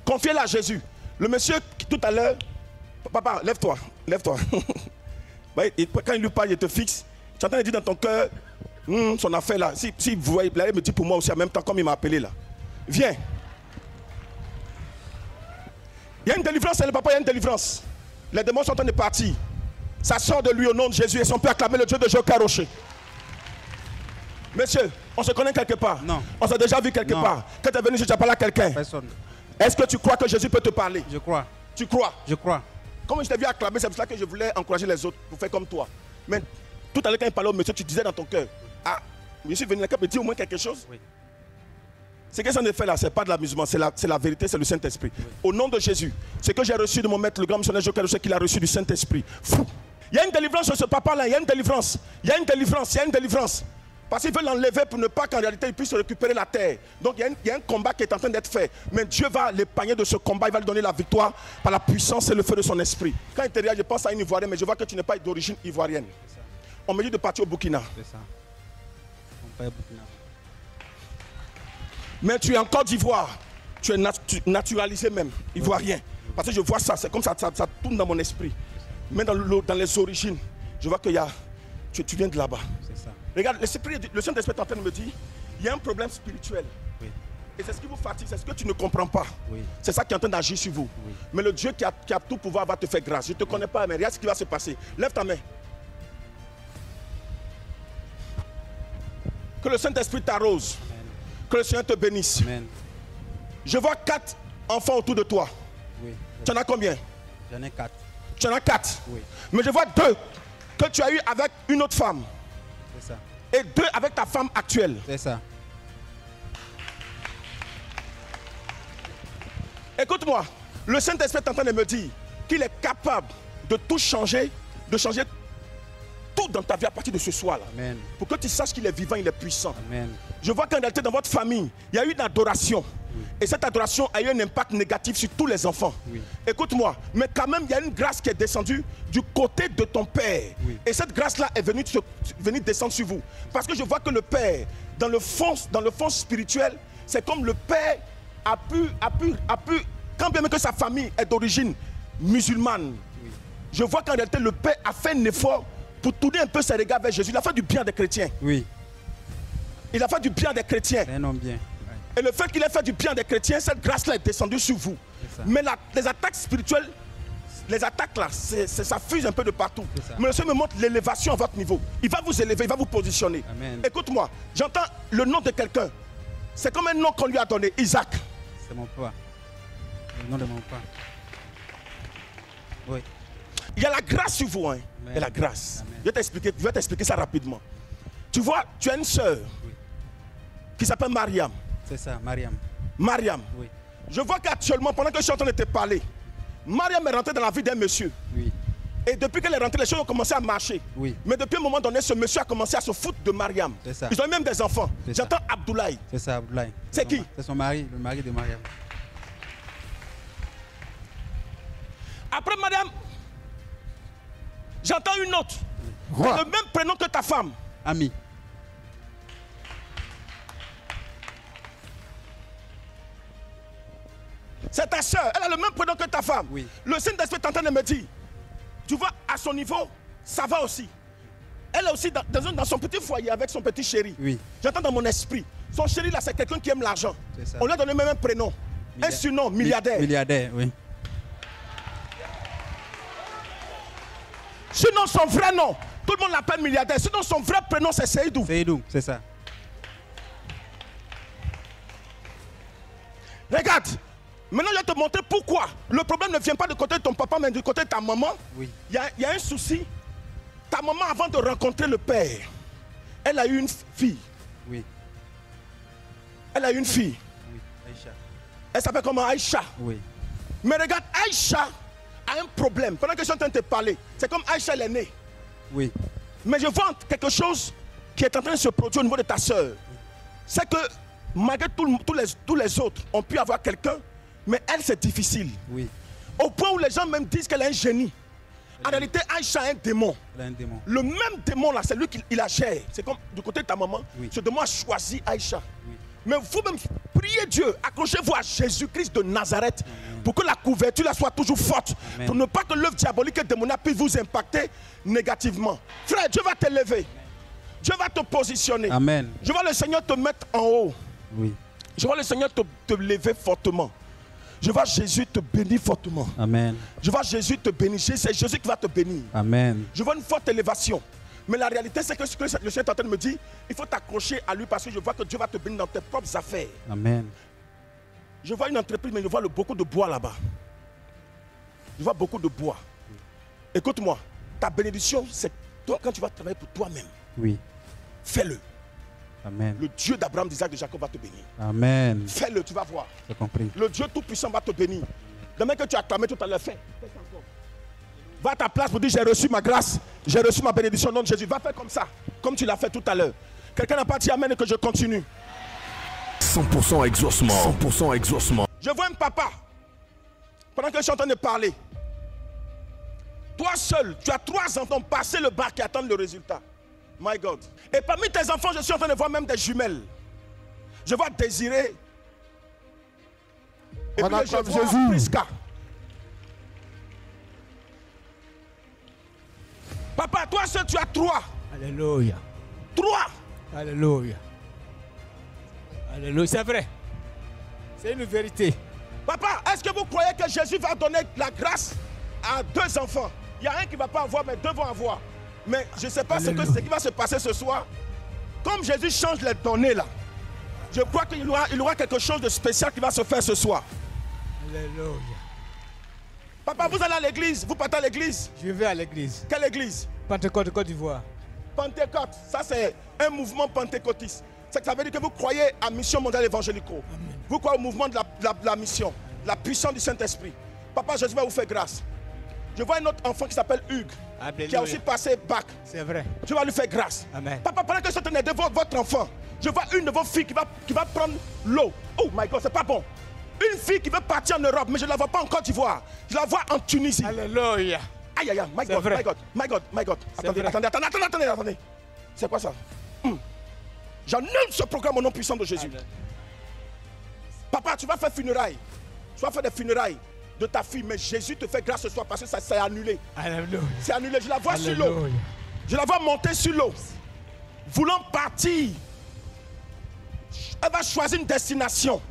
Confiez-les à Jésus. Le monsieur, tout à l'heure, papa, lève-toi. Quand il lui parle, il te fixe. Tu es en train de dire dans ton cœur, son affaire là. Si vous voyez, il me dit pour moi aussi en même temps, comme il m'a appelé là. Viens. Il y a une délivrance, le papa, il y a une délivrance. Les démons sont en train de partir. Ça sort de lui au nom de Jésus et son père acclamer le Dieu de Jocar Rocher. Monsieur, on se connaît quelque part? Non. On s'est déjà vu quelque part? Quand tu es venu, tu as parlé à quelqu'un? Personne. Est-ce que tu crois que Jésus peut te parler? Je crois. Tu crois? Je crois. Comme je t'ai vu acclamer, c'est pour ça que je voulais encourager les autres pour faire comme toi. Mais tout à l'heure, quand il parlait au monsieur, tu disais dans ton cœur, ah, je suis venu là, me dire au moins quelque chose. Oui. Ce que ça ne fait là, ce n'est pas de l'amusement, c'est la vérité, c'est le Saint-Esprit. Oui. Au nom de Jésus, ce que j'ai reçu de mon maître, le grand missionnaire Jocar, c'est qu'il a reçu du Saint-Esprit. Il y a une délivrance sur ce papa-là, il y a une délivrance. Il y a une délivrance, il y a une délivrance. Parce qu'il veut l'enlever pour ne pas qu'en réalité il puisse récupérer la terre. Donc il y a un combat qui est en train d'être fait. Mais Dieu va l'épargner de ce combat, il va lui donner la victoire par la puissance et le feu de son esprit. Quand il te regarde, je pense à une Ivoirienne, mais je vois que tu n'es pas d'origine ivoirienne. On me dit de partir au Burkina. C'est ça. On part au Burkina. Mais tu es en Côte d'Ivoire. Tu es naturalisé même, ivoirien. Parce que je vois ça, c'est comme ça tourne dans mon esprit. Mais dans les origines, je vois que tu viens de là-bas. Regarde, le Saint-Esprit est en train de me dire, il y a un problème spirituel. Oui. Et c'est ce qui vous fatigue, c'est ce que tu ne comprends pas. Oui. C'est ça qui est en train d'agir sur vous. Oui. Mais le Dieu qui a tout pouvoir va te faire grâce. Je ne te connais pas, mais regarde ce qui va se passer. Lève ta main. Que le Saint-Esprit t'arrose. Que le Seigneur te bénisse. Amen. Je vois 4 enfants autour de toi. Oui. Tu en as combien? J'en ai 4. Tu en as 4. Oui. Mais je vois 2 que tu as eu avec une autre femme. C'est ça. Et 2 avec ta femme actuelle. C'est ça. Écoute-moi, le Saint-Esprit est en train de me dire qu'il est capable de tout changer, de changer tout dans ta vie à partir de ce soir-là. Amen. Pour que tu saches qu'il est vivant, il est puissant. Amen. Je vois qu'en réalité, dans votre famille, il y a eu une adoration. Oui. Et cette adoration a eu un impact négatif sur tous les enfants. Oui. Écoute-moi, mais quand même, il y a une grâce qui est descendue du côté de ton père. Oui. Et cette grâce-là est venue descendre sur vous. Parce que je vois que le père, dans le fond spirituel, c'est comme le père a pu, quand bien même que sa famille est d'origine musulmane, oui. Je vois qu'en réalité, le père a fait un effort pour tourner un peu ses regards vers Jésus. Il a fait du bien des chrétiens. Oui. Il a fait du bien des chrétiens. C'est un homme bien. Et le fait qu'il ait fait du bien des chrétiens, cette grâce-là est descendue sur vous. Mais les attaques spirituelles, les attaques là, ça fuse un peu de partout. Mais le Seigneur me montre l'élévation à votre niveau. Il va vous élever, il va vous positionner. Écoute-moi, j'entends le nom de quelqu'un. C'est comme un nom qu'on lui a donné, Isaac. C'est mon papa. Le nom de mon papa. Oui. Il y a la grâce sur vous, hein. Il y a la grâce. Je vais t'expliquer ça rapidement. Tu vois, tu as une sœur qui s'appelle Mariam. C'est ça, Mariam. Mariam. Oui. Je vois qu'actuellement, pendant que je suis en train de te parler, Mariam est rentrée dans la vie d'un monsieur. Oui. Et depuis qu'elle est rentrée, les choses ont commencé à marcher. Oui. Mais depuis un moment donné, ce monsieur a commencé à se foutre de Mariam. C'est ça. Ils ont eu même des enfants. J'entends Abdoulaye. C'est ça, Abdoulaye. C'est qui? C'est son mari, le mari de Mariam. Après Mariam, j'entends une autre. Le même prénom que ta femme. Ami. C'est ta soeur, elle a le même prénom que ta femme. Oui. Le Saint-Esprit est en train de me dire, tu vois, à son niveau, ça va aussi. Elle est aussi dans son petit foyer avec son petit chéri. Oui. J'entends dans mon esprit. Son chéri là, c'est quelqu'un qui aime l'argent. On lui a donné même un prénom. Un surnom, milliardaire. Milliardaire, oui. Sinon son vrai nom, tout le monde l'appelle milliardaire. Sinon son vrai prénom c'est Seydou. Seydou, c'est ça. Regarde, maintenant je vais te montrer pourquoi. Le problème ne vient pas du côté de ton papa, mais du côté de ta maman. Oui. Il y a un souci. Ta maman, avant de rencontrer le père, elle a eu une fille. Oui. Elle a eu une fille. Oui, Aïcha. Elle s'appelle comment? Aïcha. Oui. Mais regarde, Aïcha a un problème. Pendant que je suis en train de te parler, c'est comme Aïcha elle est née. Oui. Mais je vois quelque chose qui est en train de se produire au niveau de ta soeur. C'est que malgré tous les autres ont pu avoir quelqu'un, mais elle c'est difficile. Oui. Au point où les gens même disent qu'elle est un génie. En réalité, Aïcha a un démon. Elle a un démon. Le même démon là, c'est lui qui la gère. C'est comme du côté de ta maman. Oui. Ce démon a choisi Aïcha. Oui. Mais vous-même, priez Dieu, accrochez-vous à Jésus-Christ de Nazareth. Amen. Pour que la couverture là soit toujours forte. Amen. Pour ne pas que l'œuvre diabolique et démoniaque puisse vous impacter négativement. Frère, Dieu va t'élever. Dieu va te positionner. Amen. Je vois le Seigneur te mettre en haut. Oui. Je vois le Seigneur te lever fortement. Je vois Jésus te bénir fortement. Amen. Je vois Jésus te bénir. C'est Jésus qui va te bénir. Amen. Je vois une forte élévation. Mais la réalité, c'est que ce que le Seigneur est en train de me dire, il faut t'accrocher à lui parce que je vois que Dieu va te bénir dans tes propres affaires. Amen. Je vois une entreprise, mais je vois beaucoup de bois là-bas. Je vois beaucoup de bois. Écoute-moi, ta bénédiction, c'est toi quand tu vas travailler pour toi-même. Oui. Fais-le. Amen. Le Dieu d'Abraham, d'Isaac, de Jacob va te bénir. Amen. Fais-le, tu vas voir. J'ai compris. Le Dieu Tout-Puissant va te bénir. Demain que tu as clamé tout à l'heure, fais. Va à ta place pour dire j'ai reçu ma grâce, j'ai reçu ma bénédiction au nom de Jésus. Va faire comme ça, comme tu l'as fait tout à l'heure. Quelqu'un n'a pas dit amen et que je continue. 100% exaucement. 100% exaucement. Je vois un papa, pendant que je suis en train de parler. Toi seul, tu as 3 enfants passés le bac qui attendent le résultat. My God. Et parmi tes enfants, je suis en train de voir même des jumelles. Je vois Désiré. Et puis je vois Jésus. Prisca. Papa, toi seul, tu as 3. Alléluia. 3. Alléluia. Alléluia. C'est vrai. C'est une vérité. Papa, est-ce que vous croyez que Jésus va donner la grâce à 2 enfants? Il y a un qui ne va pas avoir, mais 2 vont avoir. Mais je ne sais pas ce qui va se passer ce soir. Comme Jésus change les données là, je crois qu'il y aura quelque chose de spécial qui va se faire ce soir. Alléluia. Papa, vous allez à l'église, vous partez à l'église. Je vais à l'église. Quelle église? Pentecôte, Côte d'Ivoire. Pentecôte, ça c'est un mouvement pentecôtiste. Ça veut dire que vous croyez à Mission Mondiale Évangélico. Vous croyez au mouvement de la mission, la puissance du Saint-Esprit. Papa, Jésus va vous faire grâce. Je vois un autre enfant qui s'appelle Hugues, qui a aussi passé bac. C'est vrai. Je vais lui faire grâce. Amen. Papa, pendant que je suis en train d'aider votre enfant, je vois une de vos filles qui va prendre l'eau. Oh my God, c'est pas bon. Une fille qui veut partir en Europe, mais je ne la vois pas en Côte d'Ivoire. Je la vois en Tunisie. Alléluia. Aïe, aïe, aïe, my God, my God, my God, my God. Attendez. C'est quoi ça? J'annule ce programme au nom puissant de Jésus. Amen. Papa, tu vas faire funérailles. Tu vas faire des funérailles de ta fille, mais Jésus te fait grâce ce soir parce que ça s'est annulé. Alléluia. C'est annulé. Je la vois sur l'eau. Je la vois monter sur l'eau. Voulant partir. Elle va choisir une destination.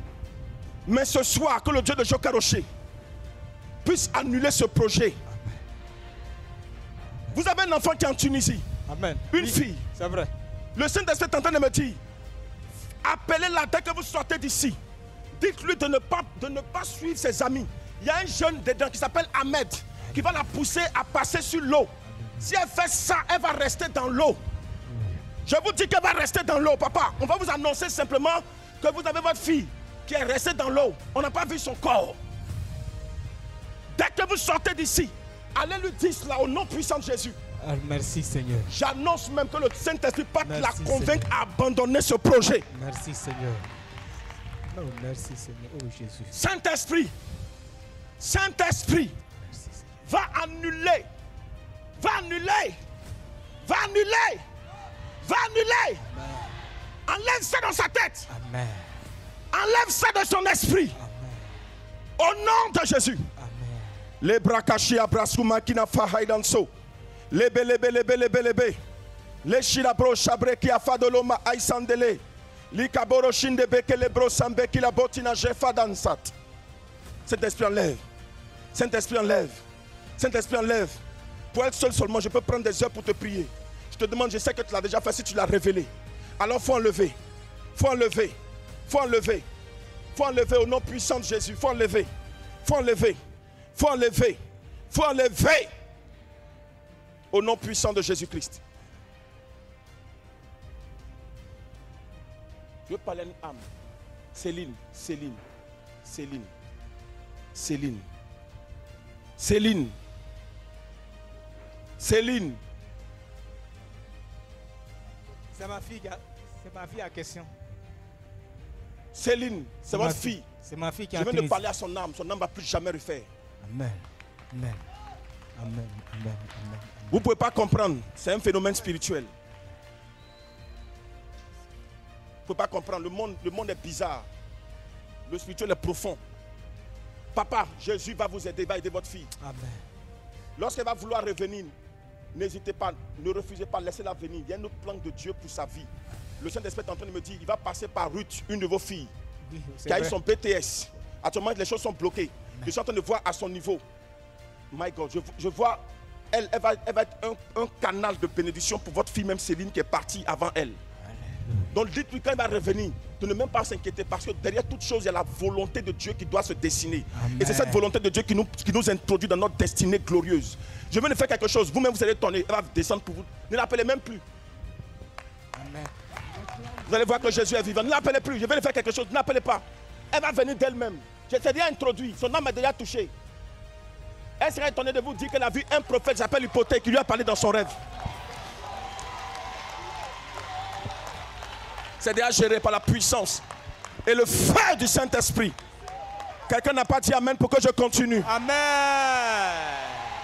Mais ce soir, que le Dieu de Jokaroché puisse annuler ce projet. Amen. Vous avez un enfant qui est en Tunisie. Amen. Une fille. C'est vrai. Le Saint-Esprit est en train de me dire, appelez-la dès que vous sortez d'ici. Dites-lui de ne pas suivre ses amis. Il y a un jeune dedans qui s'appelle Ahmed qui va la pousser à passer sur l'eau. Si elle fait ça, elle va rester dans l'eau. Je vous dis qu'elle va rester dans l'eau, papa. On va vous annoncer simplement que vous avez votre fille qui est restée dans l'eau. On n'a pas vu son corps. Dès que vous sortez d'ici, allez lui dire cela au nom puissant de Jésus. Merci Seigneur. J'annonce même que le Saint-Esprit part la convaincre à abandonner ce projet. Merci Seigneur. Oh, merci Seigneur. Oh Jésus. Saint-Esprit, va annuler. Enlève ça dans sa tête. Amen. Enlève ça de son esprit. Amen. Au nom de Jésus. Amen. Les brakashi abrasuma kina fahaidanso. Lebe. Les shirabro shabre ki afadoloma aisandele. Likaboro shindebe ke lebro sambe ki la botina jefadansat. Saint-Esprit enlève. Saint-Esprit enlève. Pour être seul seulement, je peux prendre des heures pour te prier. Je te demande, je sais que tu l'as déjà fait si tu l'as révélé. Alors faut enlever au nom puissant de Jésus. Faut enlever au nom puissant de Jésus-Christ. Je veux parler à une âme. Céline. C'est ma fille à question. Céline, c'est votre fille. C'est ma fille qui a Je viens de parler à son âme. Son âme ne va plus jamais refaire. Amen. Vous ne pouvez pas comprendre. C'est un phénomène spirituel. Vous ne pouvez pas comprendre. Le monde est bizarre. Le spirituel est profond. Papa, Jésus va vous aider, va aider votre fille. Amen. Lorsqu'elle va vouloir revenir, n'hésitez pas, ne refusez pas, laissez-la venir. Il y a un autre plan de Dieu pour sa vie. Le Saint-Esprit est en train de me dire, il va passer par Ruth, une de vos filles, qui a eu son BTS. Actuellement, les choses sont bloquées. Amen. Je suis en train de voir à son niveau. My God, je vois, elle va être un canal de bénédiction pour votre fille, même Céline, qui est partie avant elle. Donc dites-lui quand il va revenir, de ne même pas s'inquiéter, parce que derrière toute chose, il y a la volonté de Dieu qui doit se dessiner. Amen. Et c'est cette volonté de Dieu qui nous introduit dans notre destinée glorieuse. Je viens de faire quelque chose, vous-même vous allez tourner, elle va descendre pour vous. Ne l'appelez même plus. Amen. Vous allez voir que Jésus est vivant. Ne l'appelez plus, je vais lui faire quelque chose, ne l'appelez pas. Elle va venir d'elle-même. Je t'ai déjà introduit, son âme est déjà touchée. Elle serait étonnée de vous dire qu'elle a vu un prophète qui s'appelle Hypothèque qui lui a parlé dans son rêve. C'est déjà géré par la puissance et le feu du Saint-Esprit. Quelqu'un n'a pas dit Amen pour que je continue. Amen.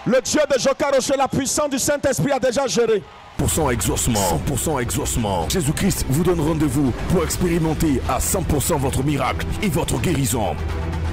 Le Dieu de Jokaroché, la puissance du Saint-Esprit a déjà géré. 100% exaucement, 100% exaucement. Jésus-Christ vous donne rendez-vous pour expérimenter à 100% votre miracle et votre guérison.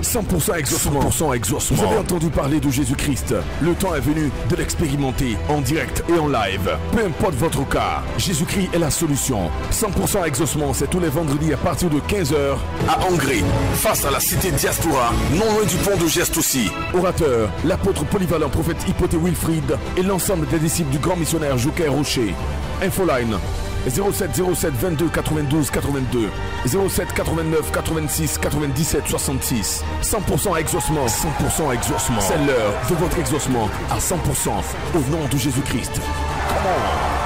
100% exaucement, 100% exaucement. Vous avez entendu parler de Jésus-Christ. Le temps est venu de l'expérimenter en direct et en live. Peu importe votre cas, Jésus-Christ est la solution. 100% exaucement, c'est tous les vendredis à partir de 15h à Angers, face à la cité Diaspora, non loin du pont de Geste aussi. Orateur, l'apôtre polyvalent prophète Hypothèque Wilfried et l'ensemble des disciples du grand missionnaire Joker Rocher. Infoline 07 07 22 92 82 07 89 86 97 66. 100% exaucement, 100% exaucement. C'est l'heure de votre exaucement à 100% au nom de Jésus-Christ. Come on.